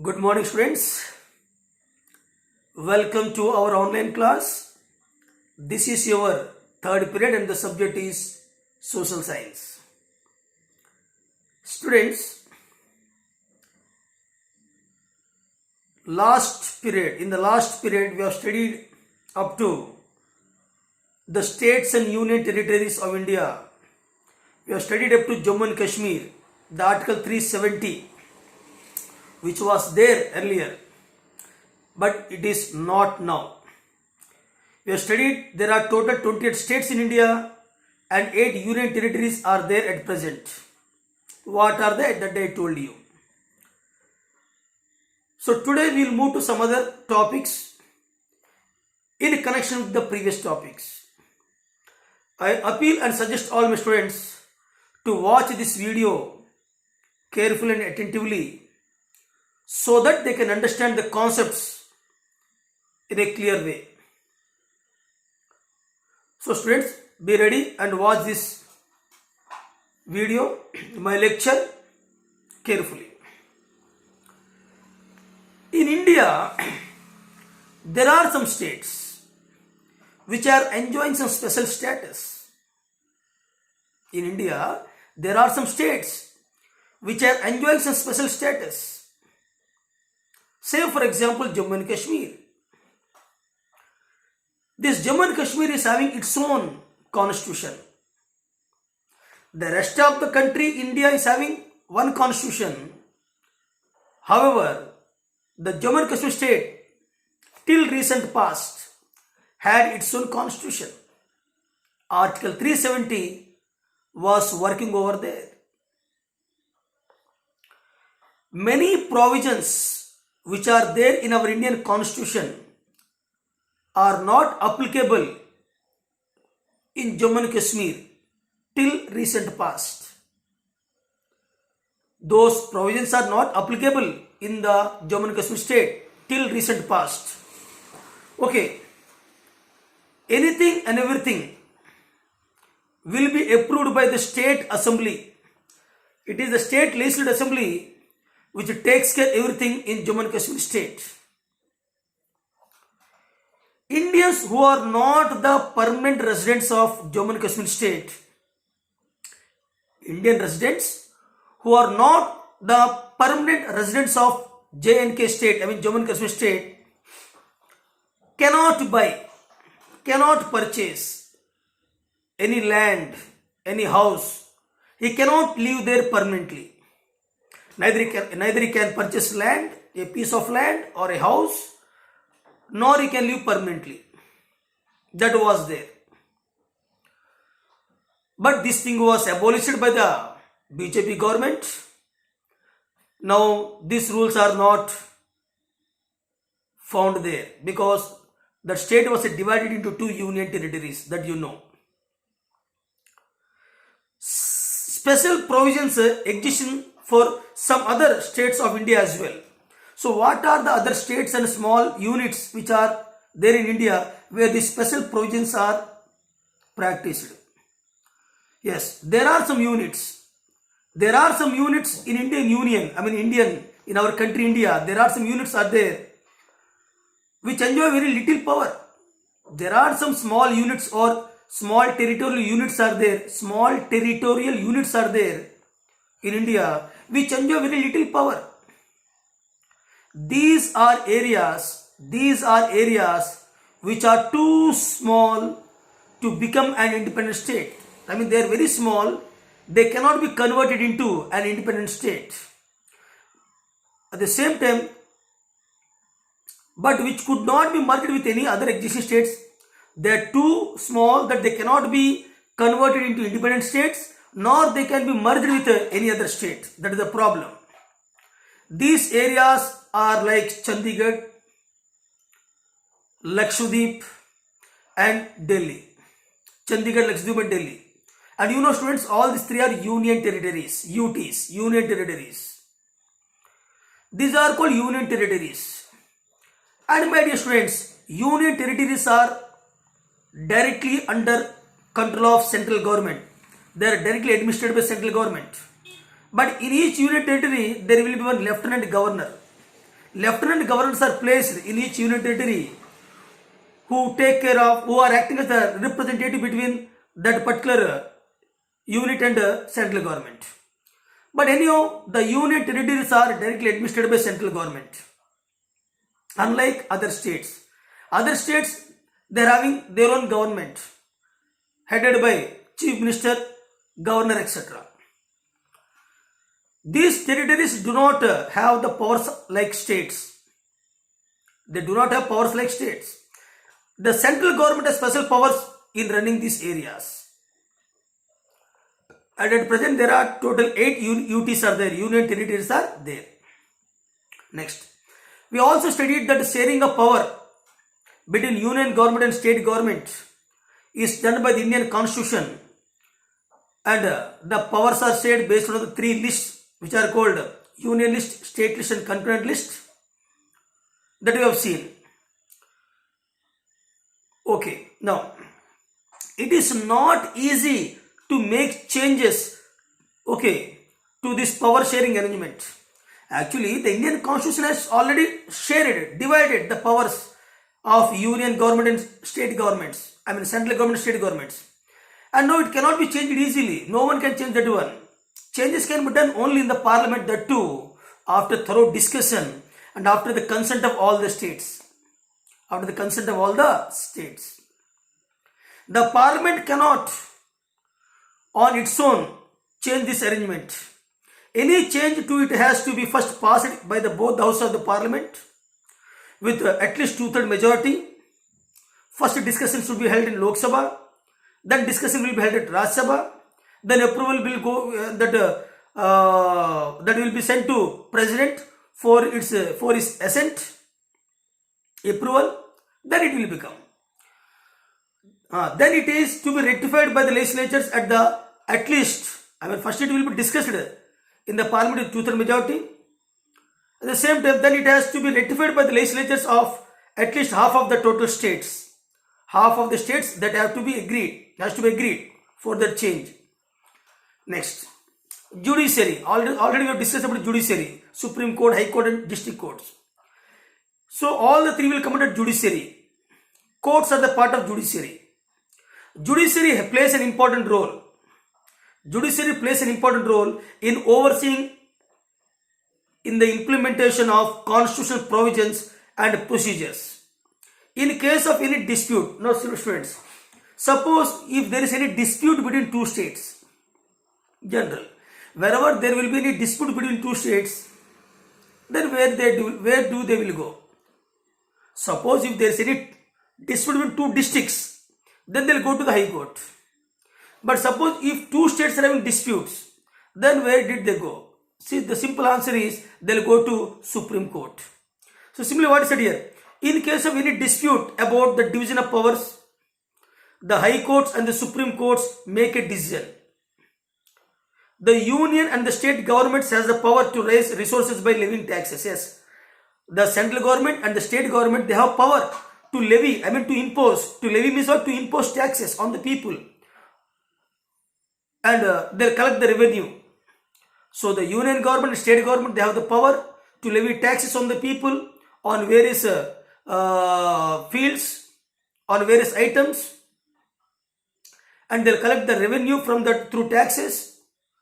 Good morning, students. Welcome to our online class. This is your third period and the subject is social science. Students, in the last period we have studied up to the states and union territories of India. We have studied up to Jammu and Kashmir, the Article 370, which was there earlier, but it is not now. We have studied there are total 28 states in India and 8 union territories are there at present. What are they? That I told you. So today we will move to some other topics in connection with the previous topics. I appeal and suggest all my students to watch this video carefully and attentively so that they can understand the concepts in a clear way. So students, be ready and watch this video, my lecture, carefully. In India, there are some states which are enjoying some special status. In India, there are some states which are enjoying some special status. Say for example Jammu and Kashmir. This Jammu and Kashmir is having its own constitution. The rest of the country, India, is having one constitution. However, the Jammu and Kashmir state till recent past had its own constitution. Article 370 was working over there. Many provisions which are there in our Indian constitution are not applicable in Jammu and Kashmir till recent past. Those provisions are not applicable in the Jammu and Kashmir state till recent past. Okay, anything and everything will be approved by the state assembly. It is the state legislative assembly which takes care of everything in Jammu and Kashmir state. Indians who are not the permanent residents of Jammu and Kashmir state, Indian residents who are not the permanent residents of J&K state, Jammu and Kashmir state, cannot buy, cannot purchase any land, any house. He cannot live there permanently. Neither he can purchase land, a piece of land or a house, nor he can live permanently. That was there. But this thing was abolished by the BJP government. Now these rules are not found there because the state was divided into 2 union territories, that you know. Special provisions exist for some other states of India as well. So what are the other states and small units which are there in India where the special provisions are practiced? Yes, there are some units. There are some units in Indian Union, in our country India, there are some units are there which enjoy very little power. There are some small units or small territorial units are there. Small territorial units are there in India which enjoy very little power. These are areas which are too small to become an independent state. They are very small. They cannot be converted into an independent state. At the same time, but which could not be merged with any other existing states. They are too small that they cannot be converted into independent states, nor they can be merged with any other state. That is the problem. These areas are like Chandigarh, Lakshadweep and Delhi. Chandigarh, Lakshadweep and Delhi. And you know students, all these 3 are union territories, UTs, union territories. These are called union territories. And my dear students, union territories are directly under control of central government. They are directly administered by central government. But in each union territory, there will be one lieutenant governor. Lieutenant governors are placed in each union territory who are acting as the representative between that particular unit and central government. But anyhow, the union territories are directly administered by central government. Unlike other states, they are having their own government headed by chief minister, governor, etc. These territories do not have the powers like states. They do not have powers like states. The central government has special powers in running these areas. And at present there are total 8 UTs are there, union territories are there. Next, we also studied that sharing of power between union government and state government is done by the Indian constitution, and the powers are shared based on the 3 lists which are called union list, state list and concurrent list that we have seen. Okay, now it is not easy to make changes, okay, to this power sharing arrangement. Actually, the Indian constitution has already divided the powers of union government and state governments, central government and state governments. And now it cannot be changed easily. No one can change that one. Changes can be done only in the parliament, that too after thorough discussion and after the consent of all the states. After the consent of all the states. The parliament cannot on its own change this arrangement. Any change to it has to be first passed by both the houses of the parliament with at least 2/3 majority. First discussion should be held in Lok Sabha, then discussion will be held at Rajya Sabha, then approval will go that will be sent to president for his assent, approval, then it will become. Then it is to be rectified by the legislatures at least, first it will be discussed in the parliament with 2/3 majority. At the same time, then it has to be rectified by the legislatures of at least half of the total states. Half of the states that has to be agreed for that change. Next, judiciary. Already we have discussed about judiciary, Supreme Court, High Court and district courts. So all the 3 will come under judiciary. Courts are the part of judiciary. Judiciary plays an important role. Judiciary plays an important role in overseeing in the implementation of constitutional provisions and procedures. In case of any dispute, now students, suppose if there is any dispute between 2 states, general, wherever there will be any dispute between 2 states, then where do they will go? Suppose if there is any dispute between 2 districts, then they will go to the High Court. But suppose if 2 states are having disputes, then where did they go? See, the simple answer is they will go to Supreme Court. So simply what is said here? In case of any dispute about the division of powers, the High Courts and the Supreme Courts make a decision. The union and the state governments has the power to raise resources by levying taxes. Yes, the central government and the state government, they have power to levy, to impose. To levy means what? To impose taxes on the people. And they collect the revenue. So the union government and state government, they have the power to levy taxes on the people on various fields, on various items, and they'll collect the revenue from that through taxes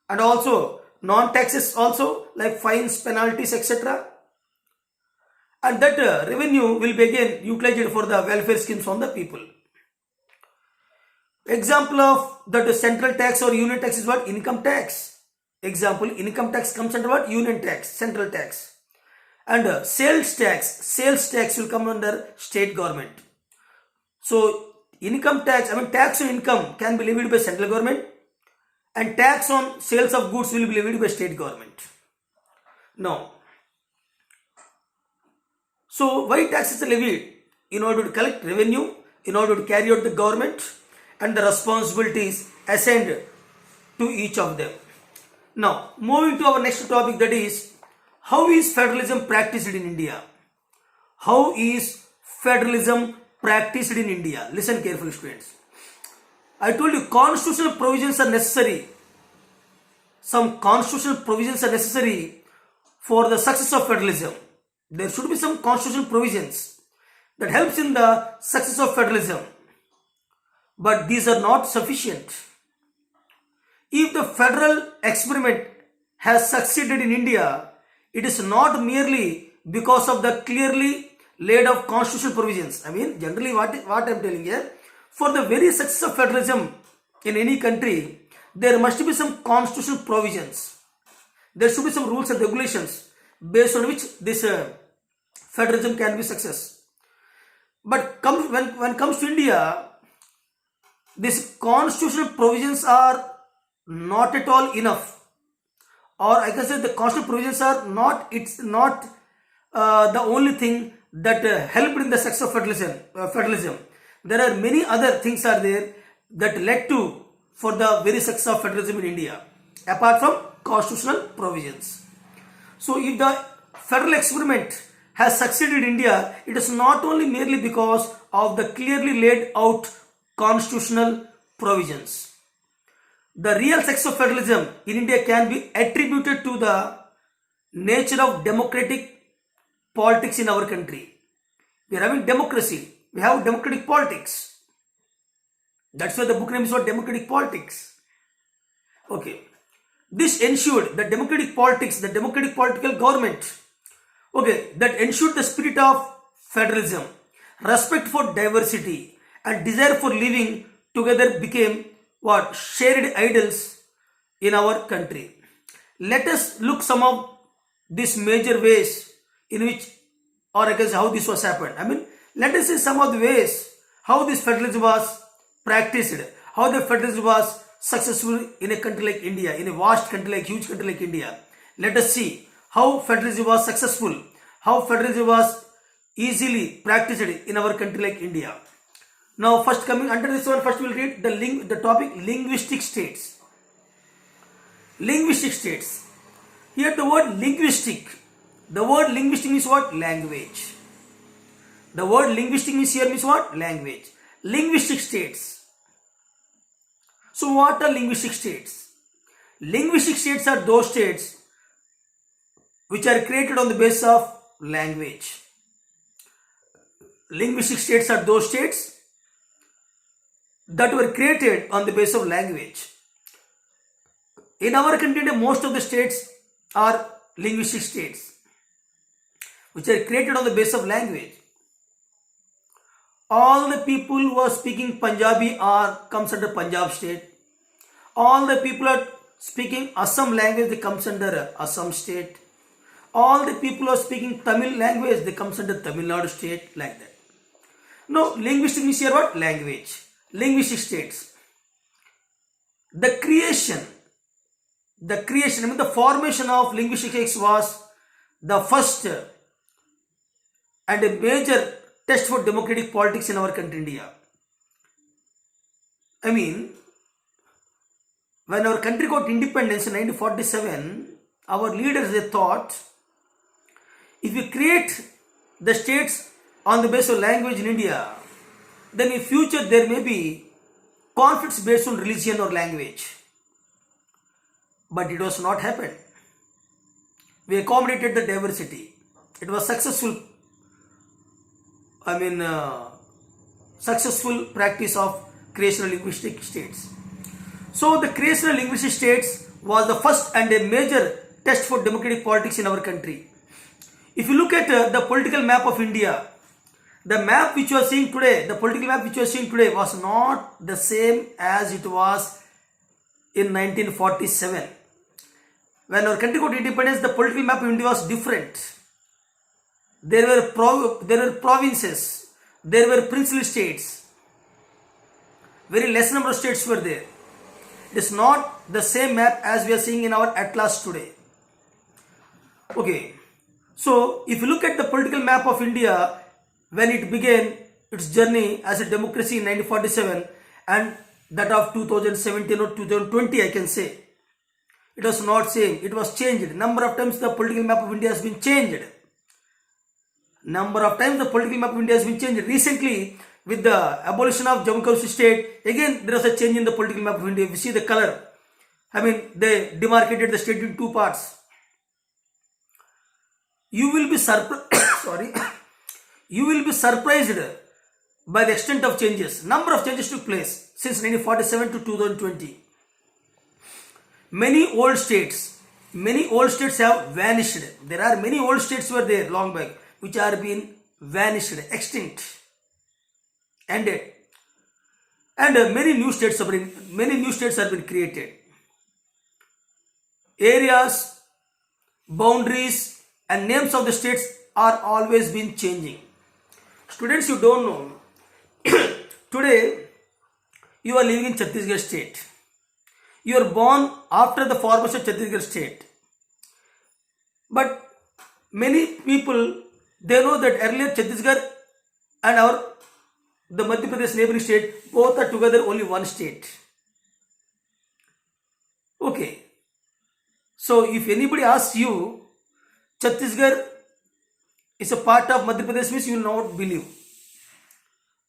and also non-taxes also, like fines, penalties, etc. And that revenue will be again utilized for the welfare schemes on the people. Example of that central tax or union tax is what? Income tax. Example, income tax comes under what? Union tax, central tax. And sales tax will come under state government. So income tax, tax on income can be levied by central government, and tax on sales of goods will be levied by state government. Now, so why taxes are levied? In order to collect revenue, in order to carry out the government and the responsibilities assigned to each of them. Now, moving to our next topic, that is, how is federalism practiced in India? How is federalism practiced in India? Listen carefully, students. I told you constitutional provisions are necessary. Some constitutional provisions are necessary for the success of federalism. there should be some constitutional provisions that helps in the success of federalism. But these are not sufficient. If the federal experiment has succeeded in India, it is not merely because of the clearly laid out constitutional provisions. I mean, generally what I am telling here, for the very success of federalism in any country, there must be some constitutional provisions. There should be some rules and regulations based on which this federalism can be success. But when it comes to India, these constitutional provisions are not at all enough, or I can say the constitutional provisions are not. It's not the only thing that helped in the success of federalism. There are many other things are there that led to for the very success of federalism in India, apart from constitutional provisions. So if the federal experiment has succeeded in India, it is not only merely because of the clearly laid out constitutional provisions. The real success of federalism in India can be attributed to the nature of democratic politics in our country. We are having democracy. We have democratic politics. That's why the book name is what democratic politics. Okay. This ensured the democratic politics, the democratic political government, okay, that ensured the spirit of federalism, respect for diversity, and desire for living together became what? Shared ideals in our country. Let us look some of these major ways in which, or I guess how this was happened. I mean, let us see some of the ways how this federalism was practiced, how the federalism was successful in a country like India, in a vast country like huge country like India. Let us see how federalism was successful, how federalism was easily practiced in our country like India. Now, first coming under this one, first we'll read the topic linguistic states. Linguistic states. Here the word linguistic. The word linguistic means what? Language. The word linguistic means here means what? Language. Linguistic states. So what are linguistic states? Linguistic states are those states which are created on the basis of language. Linguistic states are those states that were created on the basis of language. In our country, most of the states are linguistic states which are created on the basis of language. All the people who are speaking Punjabi comes under Punjab state. All the people are speaking Assam language, they comes under Assam state. All the people who are speaking Tamil language, they comes under Tamil Nadu state, like that. Now, linguistic means here what? Language. Linguistic states. The creation, I mean the formation of linguistic states was the first and a major test for democratic politics in our country, India. I mean, when our country got independence in 1947, our leaders, they thought, if we create the states on the basis of language in India, then in future there may be conflicts based on religion or language. But it was not happened. We accommodated the diversity. It was successful. Successful practice of creation of linguistic states. So the creation of linguistic states was the first and a major test for democratic politics in our country. If you look at the political map of India, the map which you are seeing today, the political map which you are seeing today was not the same as it was in 1947. When our country got independence, the political map of India was different. There were provinces, there were princely states, very less number of states were there. It is not the same map as we are seeing in our atlas today. Okay, so if you look at the political map of India, when it began its journey as a democracy in 1947 and that of 2017 or 2020, I can say, it was not same, it was changed. Number of times the political map of India has been changed. Number of times the political map of India has been changed. Recently, with the abolition of Jammu Kashmir state, again there was a change in the political map of India. If you see the color, they demarcated the state in two parts. You will be surprised. sorry, you will be surprised by the extent of changes. Number of changes took place since 1947 to 2020. Many old states have vanished. There are many old states were there long back, which are being vanished, extinct, ended, and many new states have been created. Areas, boundaries, and names of the states are always been changing. Students, you don't know. Today, you are living in Chhattisgarh state. You are born after the formation of Chhattisgarh state. But many people, they know that earlier Chhattisgarh and the Madhya Pradesh neighboring state, both are together only one state. Okay. So if anybody asks you, Chhattisgarh is a part of Madhya Pradesh, means you will not believe.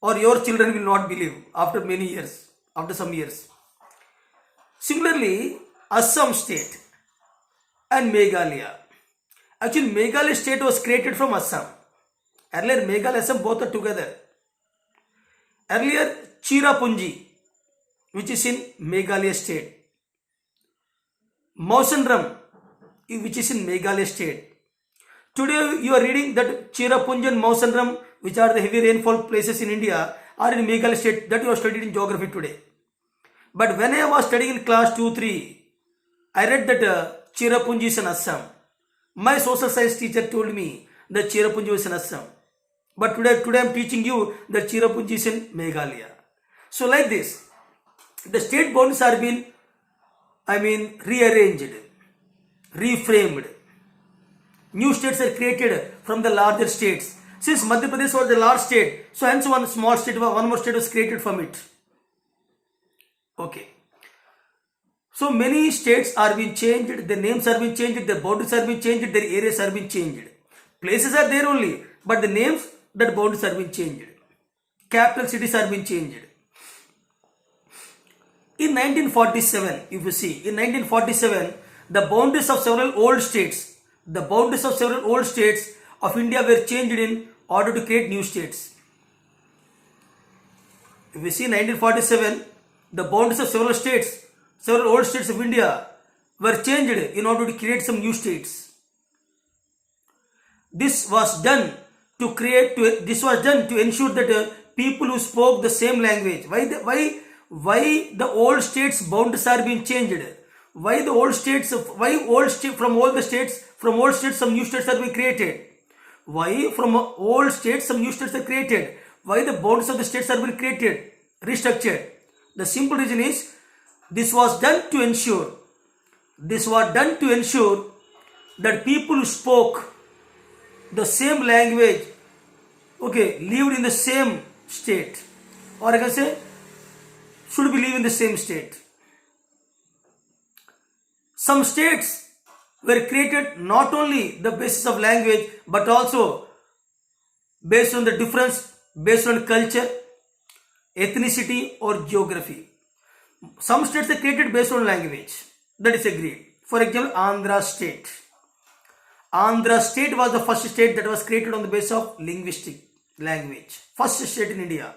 Or your children will not believe after many years, after some years. Similarly, Assam state and Meghalaya. Actually, Meghalaya state was created from Assam. Earlier, Meghalaya and Assam both are together. Earlier, Cherrapunji, which is in Meghalaya state. Mawsynram, which is in Meghalaya state. Today, you are reading that Cherrapunji and Mawsynram, which are the heavy rainfall places in India, are in Meghalaya state. That you have studied in geography today. But when I was studying in class 2-3, I read that Cherrapunji is in Assam. My social science teacher told me that Cherrapunji was in Assam. But today I am teaching you that Cherrapunji is in Meghalaya. So like this, the state boundaries are being, rearranged, reframed. New states are created from the larger states. Since Madhya Pradesh was the large state, so hence one more state was created from it. Okay. So many states are being changed, their names are being changed, their boundaries are being changed, their areas are being changed. Places are there only, but the names, that boundaries are being changed. Capital cities are being changed. In 1947, if you see, in 1947, the boundaries of several old states of India were changed in order to create new states. If we see 1947, the boundaries of several old states of India were changed in order to create some new states. This was done to ensure that people who spoke the same language. Why the old states boundaries are being changed? From old states some new states are being created? Why from old states some new states are created? Why the boundaries of the states are being created, restructured? The simple reason is this was done to ensure that people who spoke the same language, lived in the same state, or I can say should be live in the same state. Some states were created not only the basis of language, but also based on the difference, based on culture, ethnicity, or geography. Some states are created based on language. That is agreed. For example, Andhra state. Andhra state was the first state that was created on the basis of linguistic language. First state in India.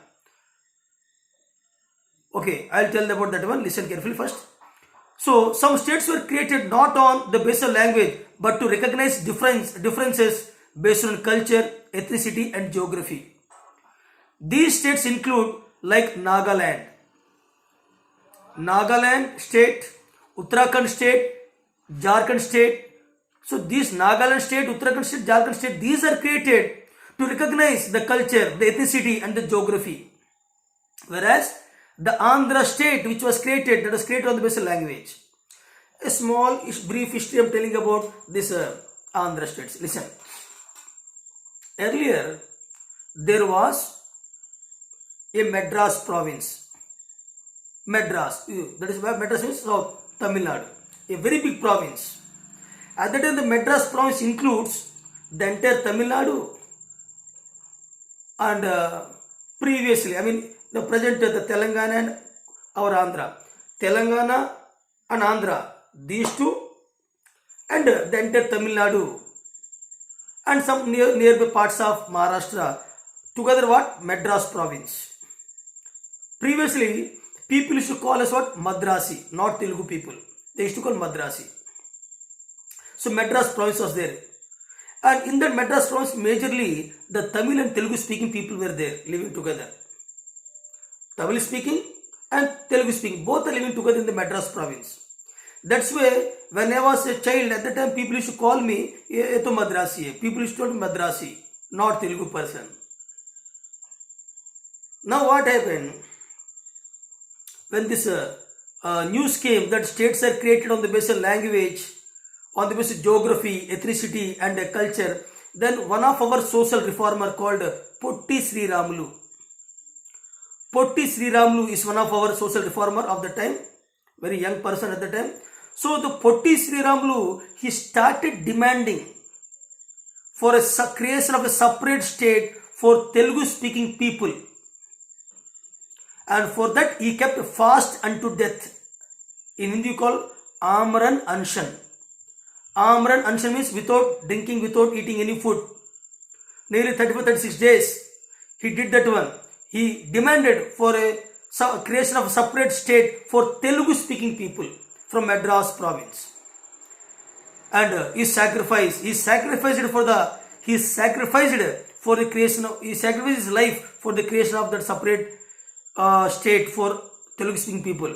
Okay, I'll tell you about that one. Listen carefully first. So, some states were created not on the basis of language, but to recognize differences based on culture, ethnicity, and geography. These states include like Nagaland state, Uttarakhand state, Jharkhand state. So these Nagaland state, Uttarakhand state, Jharkhand state, these are created to recognize the culture, the ethnicity, and the geography. Whereas the Andhra state, which was created, that was created on the basis of language. A small brief history I am telling about this Andhra states. Listen. Earlier, there was a Madras province. Madras, that is where Madras means South Tamil Nadu, a very big province. At that time, the Madras province includes the entire Tamil Nadu and previously, the present the Telangana and our Andhra. Telangana and Andhra, these two, and the entire Tamil Nadu and some nearby parts of Maharashtra. Together what? Madras province. Previously, people used to call us what? Madrasi, not Telugu people. They used to call Madrasi. So Madras province was there. And in that Madras province, majorly the Tamil and Telugu speaking people were there, living together. Tamil speaking and Telugu speaking, both are living together in the Madras province. That's why when I was a child, at the time people used to call me, Eto Madrasi. People used to call me Madrasi, not Telugu person. Now what happened? When this news came that states are created on the basis of language, on the basis of geography, ethnicity and culture, then one of our social reformer called Potti Sri Ramulu. Potti Sri Ramulu is one of our social reformer of the time, very young person at the time. So the Potti Sri Ramulu, he started demanding for a creation of a separate state for Telugu speaking people. And for that he kept fast unto death. In Hindi you call Amran Anshan. Amran Anshan means without drinking, without eating any food. Nearly 34-36 days he did that one. He demanded for a creation of a separate state for Telugu speaking people from Madras province. And he sacrificed his life for the creation of that separate state for Telugu speaking people.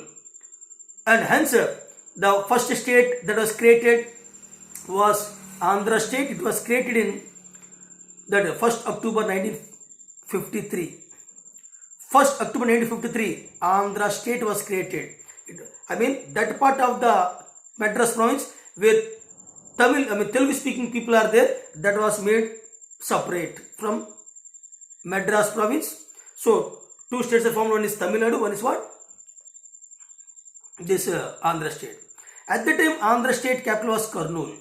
And hence the first state that was created was Andhra state. It was created in that 1st October 1953. 1st October 1953, Andhra state was created. That part of the Madras province where Telugu speaking people are there, that was made separate from Madras province. So two states are formed. One is Tamil Nadu, one is what? This Andhra state. At the time, Andhra state capital was Kurnool.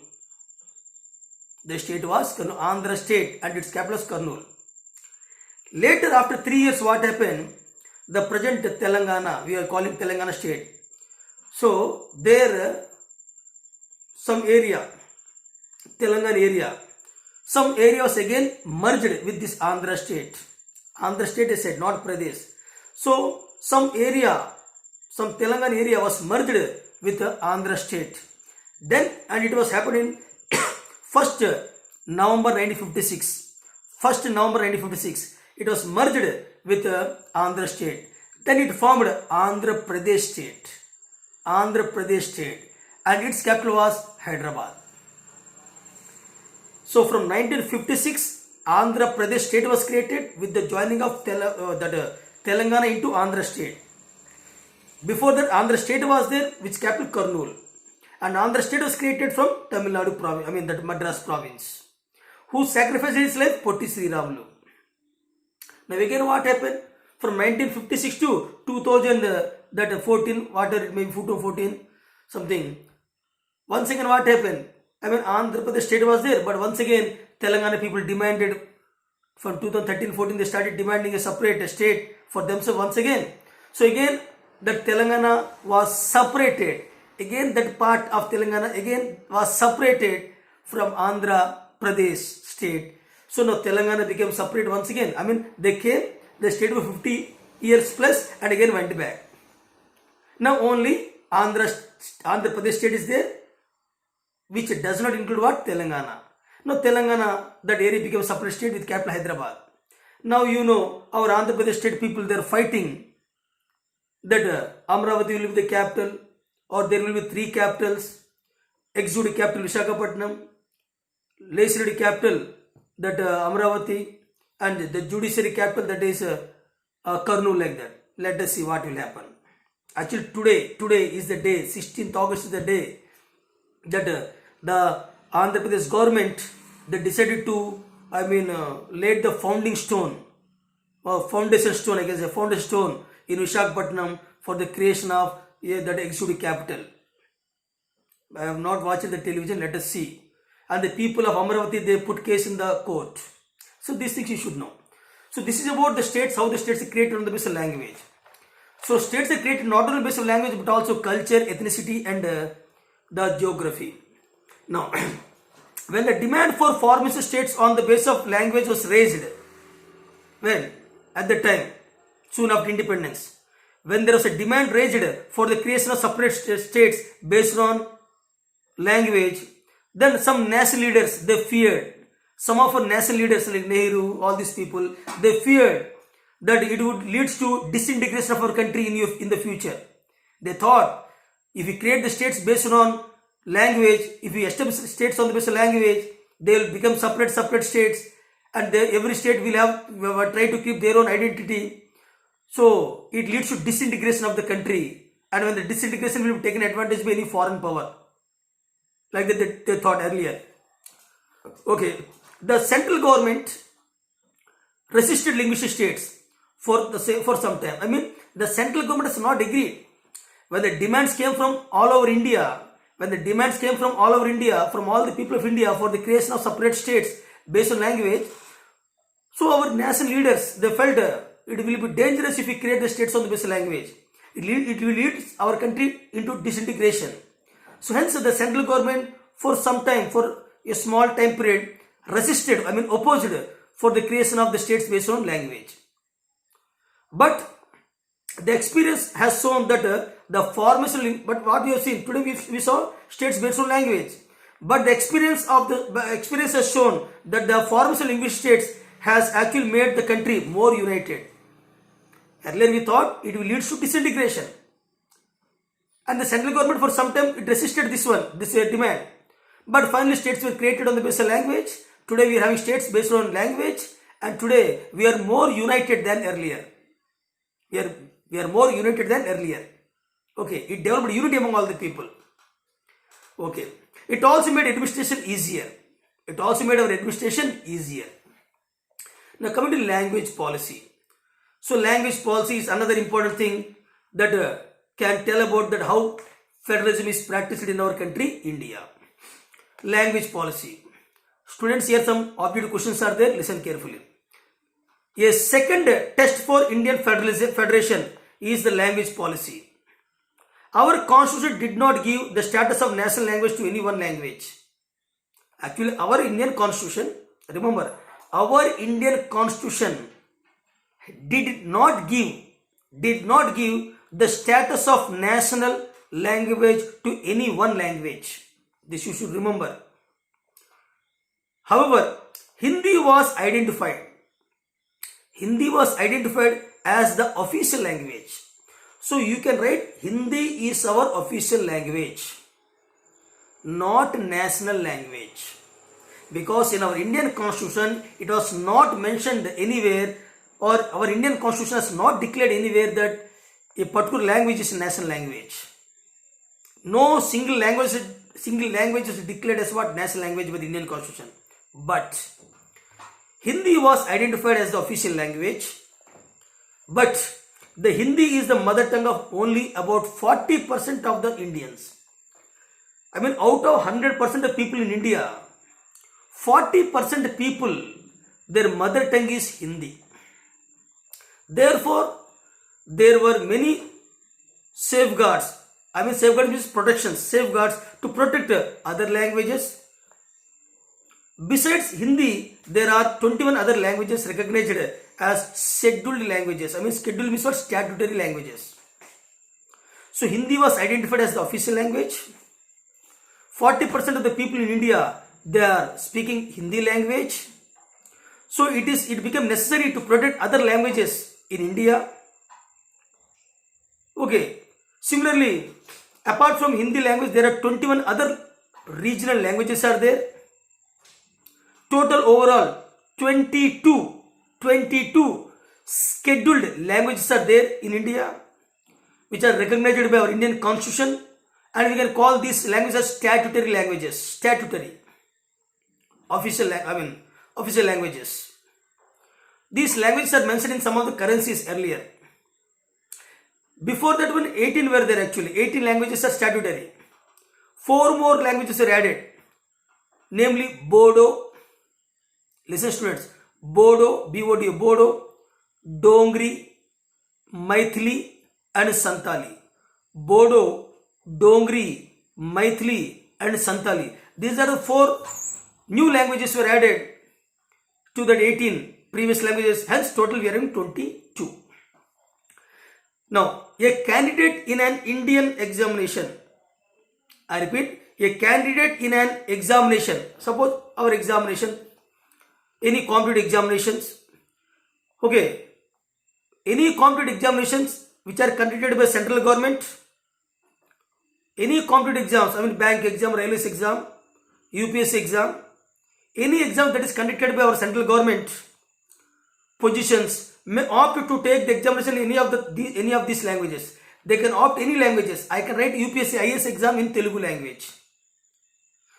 The state was Andhra state and its capital was Kurnool. Later, after 3 years, what happened? The present Telangana, we are calling Telangana state. So there, some area, Telangana area, some area was again merged with this Andhra state. Andhra state is said, not Pradesh. So some area, some Telangana area was merged with Andhra state. Then, and it was happening 1st November 1956. 1st November 1956. It was merged with Andhra state. Then it formed Andhra Pradesh state. Andhra Pradesh state. And its capital was Hyderabad. So from 1956, Andhra Pradesh state was created with the joining of Telangana into Andhra state. Before that, Andhra state was there, which capital Kurnool. And Andhra state was created from Tamil Nadu province, that Madras province. Who sacrificed his life? Potti Sri Ramulu. Now again what happened? From 1956 to 2014, whatever it may be, 2014, something. Once again what happened? Andhra Pradesh state was there, but once again Telangana people demanded, from 2013-14 they started demanding a separate state for themselves once again. So again that Telangana was separated. Again that part of Telangana again was separated from Andhra Pradesh state. So now Telangana became separate once again. They came, they stayed for 50 years plus and again went back. Now only Andhra Pradesh state is there, which does not include what? Telangana. Now Telangana, that area became a separate state with capital Hyderabad. Now you know our Andhra Pradesh state people, they are fighting that Amravati will be the capital, or there will be 3 capitals: executive capital Visakhapatnam, legislative capital that Amravati, and the judiciary capital that is Kurnool, like that. Let us see what will happen. Actually today is the day, 16th August is the day that the Andhra Pradesh government, they decided to laid the foundation stone in Visakhapatnam for the creation of that executive capital. I have not watched the television, let us see. And the people of Amravati, they put case in the court. So these things you should know. So this is about the states, how the states are created on the basis of language. So states are created not only on the basis of language but also culture, ethnicity and the geography. Now when the demand for formation states on the basis of language was raised, when at the time soon after independence, when there was a demand raised for the creation of separate states based on language, then some national leaders, they feared, some of our national leaders like Nehru, all these people, they feared that it would lead to disintegration of our country in the future. They thought if we create the states based on language, if we establish states on the basis of language, they will become separate states, and every state will try to keep their own identity. So it leads to disintegration of the country, and when the disintegration will be taken advantage by any foreign power, like they thought earlier. Okay, the central government resisted linguistic states for some time. I mean, the central government has not agreed. When the demands came from all over India, from all the people of India for the creation of separate states based on language, so our national leaders, they felt it will be dangerous if we create the states on the basis of language. It will lead our country into disintegration. So hence the central government for some time, for a small time period, opposed for the creation of the states based on language. But the experience has shown that the formation, but what we have seen today, we saw states based on language. But the experience has shown that the formation of linguistic states has actually made the country more united. Earlier we thought it will lead to disintegration, and the central government for some time it resisted this demand. But finally states were created on the basis of language. Today we are having states based on language, and today we are more united than earlier. We are more united than earlier. Okay, it developed unity among all the people. Okay, it also made administration easier. It also made our administration easier. Now coming to language policy. So language policy is another important thing that can tell about that how federalism is practiced in our country, India. Language policy. Students, here some objective questions are there. Listen carefully. A second test for Indian federation is the language policy. Our constitution did not give the status of national language to any one language. Actually, our Indian constitution, remember, our Indian constitution did not give the status of national language to any one language. This you should remember. However, Hindi was identified as the official language. So you can write Hindi is our official language, not national language. Because in our Indian constitution, it was not mentioned anywhere, or our Indian constitution has not declared anywhere that a particular language is a national language. No single language is declared as what national language by the Indian constitution. But Hindi was identified as the official language. But the Hindi is the mother tongue of only about 40% of the Indians. I mean, out of 100% of people in India, 40% people, their mother tongue is Hindi. Therefore, there were many safeguards. Safeguards means protection, safeguards to protect other languages. Besides Hindi, there are 21 other languages recognized as scheduled languages. Scheduled means what? Statutory languages. So Hindi was identified as the official language. 40% of the people in India, they are speaking Hindi language. So it became necessary to protect other languages in India. Okay. Similarly, apart from Hindi language, there are 21 other regional languages are there. Total overall 22 scheduled languages are there in India, which are recognized by our Indian constitution, and we can call these languages as statutory languages. Statutory. Official languages. These languages are mentioned in some of the currencies earlier. Before that one, 18 were there actually. 18 languages are statutory. 4 more languages are added. Namely Bodo. Listen students. Bodo, B-O-D-O, Bodo, Dongri, Maithili and Santali. Bodo, Dongri, Maithili and Santali. These are the 4 new languages were added to that 18 previous languages. Hence, total we are having 22. Now, a candidate in an Indian examination. I repeat, a candidate in an examination. Suppose our examination, any competitive examinations. Okay, any competitive examinations which are conducted by central government, any competitive exams, I mean bank exam, railways exam, UPSC exam, any exam that is conducted by our central government positions may opt to take the examination in any of these languages. They can opt any languages. I can write UPSC IAS exam in Telugu language.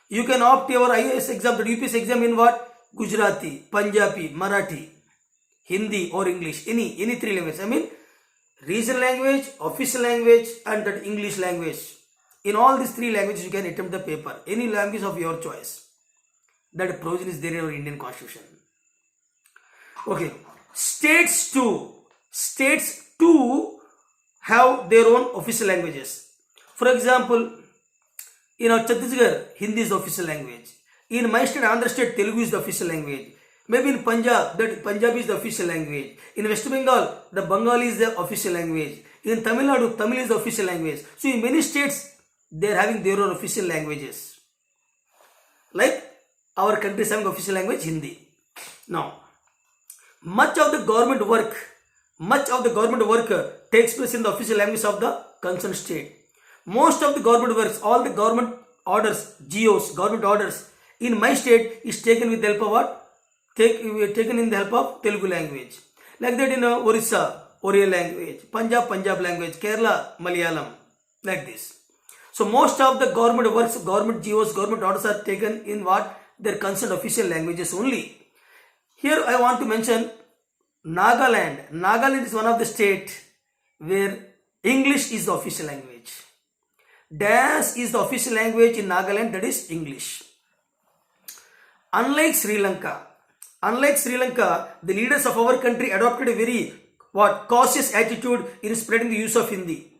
You can opt your IAS exam, the UPSC exam in what? Gujarati, Punjabi, Marathi, Hindi or English. Any three languages. I mean regional language, official language and that English language. In all these three languages you can attempt the paper. Any language of your choice. That provision is there in our Indian constitution. Okay. States too have their own official languages. For example, in our Chhattisgarh, Hindi is the official language. In my state, Andhra state, Telugu is the official language. Maybe in Punjab, that Punjabi is the official language. In West Bengal, the Bengali is the official language. In Tamil Nadu, Tamil is the official language. So in many states, they are having their own official languages. Like our country is having official language Hindi. Now, much of the government work takes place in the official language of the concerned state. Most of the government works, all the government orders, GOs, government orders in my state is taken with the help of what? Taken in the help of Telugu language. Like that in Orissa, Oriya language, Punjab language, Kerala, Malayalam, like this. So most of the government works, government GOs, government orders are taken in what? Their concerned official languages only. Here I want to mention Nagaland. Nagaland is one of the states where English is the official language. Dance is the official language in Nagaland, that is English. Unlike Sri Lanka, the leaders of our country adopted a very cautious attitude in spreading the use of Hindi.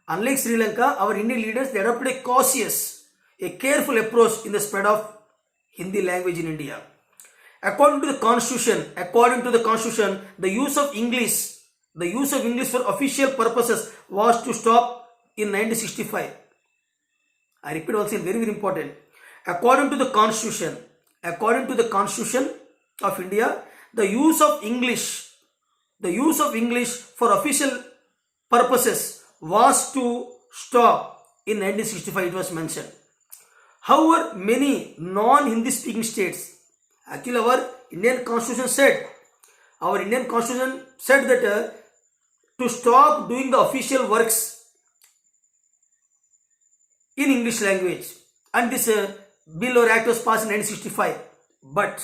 Unlike Sri Lanka, our Indian leaders, they adopted a cautious, a careful approach in the spread of Hindi language in India. According to the constitution, the use of English for official purposes was to stop in 1965. I repeat once again, very, very important. According to the constitution of India, the use of English for official purposes was to stop in 1965, it was mentioned. However, many non-Hindi speaking states, actually our Indian constitution said that to stop doing the official works in English language, and this bill or act was passed in 1965. But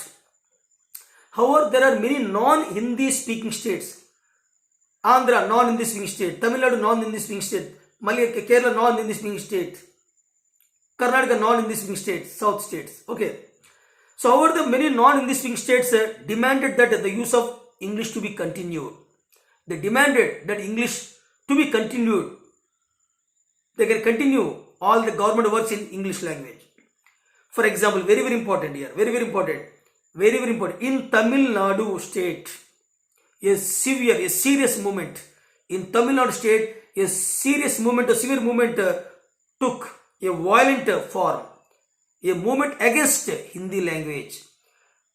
however, there are many non-Hindi speaking states. Andhra non-Hindi speaking state, Tamil Nadu non-Hindi speaking state, Kerala non-Hindi speaking state, Karnataka non-Hindi speaking states, South states. Okay. So however, the many non-Hindi speaking states demanded that the use of English to be continued. They demanded that English to be continued. They can continue all the government works in English language. For example, very, very important here, very, very important. In Tamil Nadu state, a serious movement. In Tamil Nadu state, a severe movement took a violent form. A movement against Hindi language.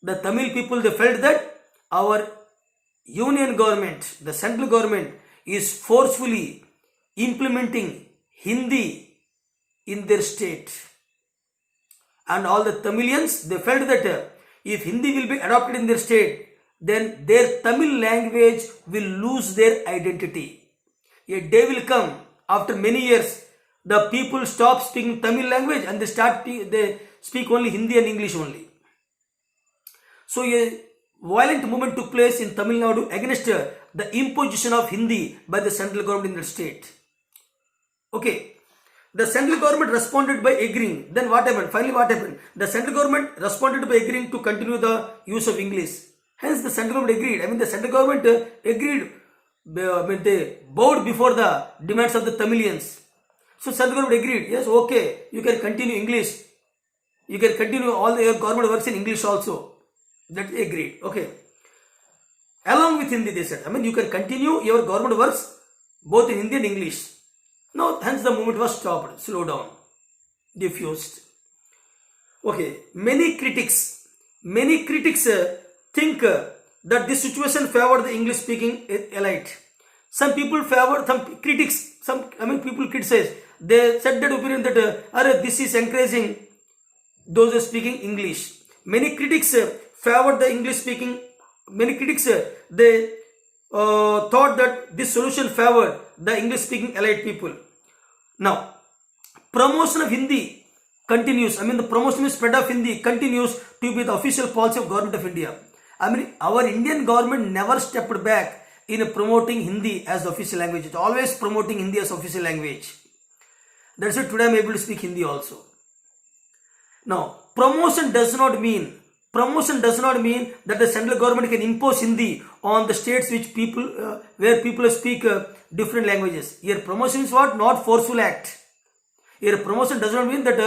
The Tamil people, they felt that our union government, the central government, is forcefully implementing Hindi in their state. And all the Tamilians, they felt that if Hindi will be adopted in their state, then their Tamil language will lose their identity. A day will come after many years, the people stop speaking Tamil language and they speak only Hindi and English only. So a violent movement took place in Tamil Nadu against the imposition of Hindi by the central government in the state. Okay. The central government responded by agreeing. Then what happened? Finally what happened? The central government responded by agreeing to continue the use of English. Hence the central government agreed. The central government agreed. They bowed before the demands of the Tamilians. So central government agreed. Yes, okay, you can continue English You can continue all your government works in English also. That's agreed. Okay. Along with Hindi, they said. I mean, you can continue your government works both in Hindi and English. Now, hence the movement was stopped, slowed down, diffused. Okay. Many critics think that this situation favored the English-speaking elite. Some people favored, people criticize. They said that opinion that this is encouraging those who are speaking English. Many critics favored the English-speaking. Many critics they thought that this solution favored the English-speaking elite people. Now, promotion of Hindi continues. I mean, the promotion and spread of Hindi continues to be the official policy of Government of India. I mean, our Indian government never stepped back in promoting Hindi as the official language. It's always promoting Hindi as official language. That's why today I'm able to speak Hindi also. Now, promotion does not mean that the central government can impose Hindi on the states where people speak different languages. Here, promotion is what? Not forceful act. Here, promotion does not mean that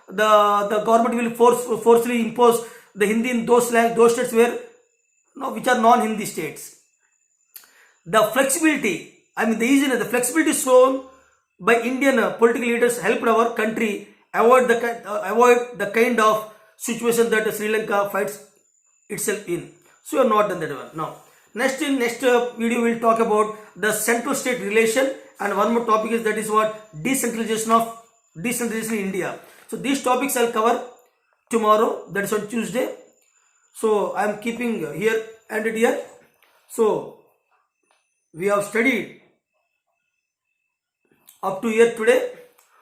the government will forcefully impose the Hindi in those states which are non-Hindi states. The flexibility, the flexibility shown by Indian political leaders helped our country avoid the kind of situation that Sri Lanka finds itself in. So you have not done that one. Now, next video we will talk about the central state relation, and one more topic is what? Decentralization in India. So these topics I'll cover tomorrow, that is on Tuesday. So I am keeping here ended here. So we have studied up to here today.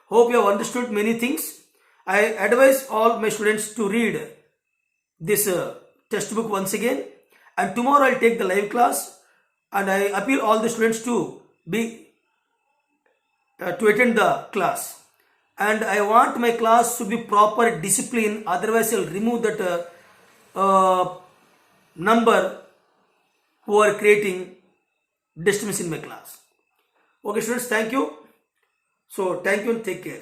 Hope you have understood many things. I advise all my students to read this textbook once again, and tomorrow I'll take the live class, and I appeal all the students to attend the class, and I want my class to be proper discipline. Otherwise I'll remove that number who are creating disturbance in my class. Okay students, thank you. So thank you and take care.